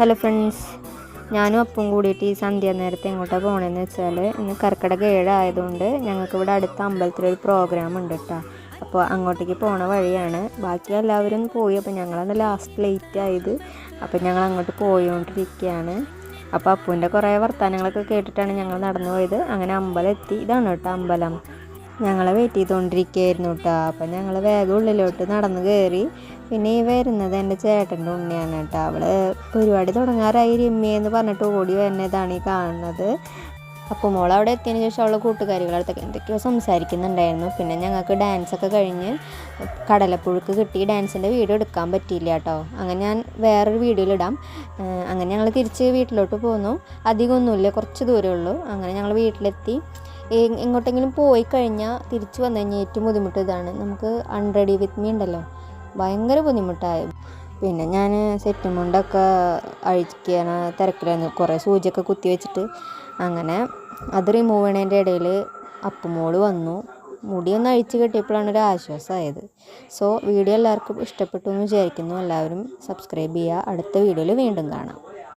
Hello friends, ഞാനും അപ്പും കൂടിയിട്ട് ഈ സന്ധ്യ നേരത്തെ എങ്ങോട്ടാണ് പോകണമെന്ന് വെച്ചാൽ ഇന്ന് കർക്കിടക 7 ആയതുകൊണ്ട് ഞങ്ങൾക്ക് ഇവിടെ അടുത്ത അമ്പലത്തിലൊരു പ്രോഗ്രാം ഉണ്ട് കേട്ടോ. അപ്പോൾ അങ്ങോട്ടേക്ക് പോണ വഴിയാണ്. ബാക്കി എല്ലാവരും പോയി. അപ്പോൾ ഞങ്ങളന്ന് ലാസ്റ്റ് ലേറ്റ് ആയത്. അപ്പോൾ ഞങ്ങൾ അങ്ങോട്ട് പോയിക്കൊണ്ടിരിക്കുകയാണ്. അപ്പോൾ അപ്പൂൻ്റെ കുറേ വർത്തമാനങ്ങളൊക്കെ കേട്ടിട്ടാണ് ഞങ്ങൾ നടന്നു പോയത്. അങ്ങനെ അമ്പലം എത്തി. ഇതാണ് കേട്ടോ അമ്പലം. ഞങ്ങളെ വെയിറ്റ് ചെയ്തുകൊണ്ടിരിക്കുകയായിരുന്നു കേട്ടോ. അപ്പം ഞങ്ങൾ വേഗം ഉള്ളിലോട്ട് നടന്ന് കയറി. പിന്നെ ഈ വരുന്നത് എൻ്റെ ചേട്ടൻ്റെ ഉണ്ണിയാണ് കേട്ടോ. അവൾ പരിപാടി തുടങ്ങാറായി രമ്യെന്ന് പറഞ്ഞിട്ട് ഓടി വരുന്നതാണ് ഈ കാണുന്നത്. അപ്പോൾ മോൾ അവിടെ എത്തിയതിന് ശേഷം അവളെ കൂട്ടുകാരികളടുത്തൊക്കെ എന്തൊക്കെയോ സംസാരിക്കുന്നുണ്ടായിരുന്നു. പിന്നെ ഞങ്ങൾക്ക് ഡാൻസൊക്കെ കഴിഞ്ഞ് കടലപ്പുഴുക്ക് കിട്ടി. ഡാൻസിൻ്റെ വീഡിയോ എടുക്കാൻ പറ്റിയില്ല കേട്ടോ. അങ്ങനെ ഞാൻ വേറൊരു വീഡിയോയിലിടാം. അങ്ങനെ ഞങ്ങൾ തിരിച്ച് വീട്ടിലോട്ട് പോന്നു. അധികമൊന്നുമില്ല, കുറച്ച് ദൂരമേ ഉള്ളൂ. അങ്ങനെ ഞങ്ങൾ വീട്ടിലെത്തി. എങ്ങോട്ടെങ്കിലും പോയി കഴിഞ്ഞാൽ തിരിച്ച് വന്നു കഴിഞ്ഞാൽ ഏറ്റവും ബുദ്ധിമുട്ട് ഇതാണ്. നമുക്ക് അൺറെഡി വിത്ത് മീ ഉണ്ടല്ലോ, ഭയങ്കര ബുദ്ധിമുട്ടായി. പിന്നെ ഞാൻ സെറ്റ് മുണ്ടൊക്കെ അഴിക്കാൻ തിരക്കിലായിരുന്നു. കുറേ സൂചിയൊക്കെ കുത്തി വെച്ചിട്ട് അങ്ങനെ അത് റിമൂവ് ചെയ്യണതിൻ്റെ ഇടയിൽ അപ്പുമോള് വന്നു. മുടിയൊന്ന് അഴിച്ച് കെട്ടിയപ്പോഴാണ് ഒരു ആശ്വാസമായത്. സോ വീഡിയോ എല്ലാവർക്കും ഇഷ്ടപ്പെട്ടു എന്ന് വിചാരിക്കുന്നു. എല്ലാവരും സബ്സ്ക്രൈബ് ചെയ്യുക. അടുത്ത വീഡിയോയിൽ വീണ്ടും കാണാം.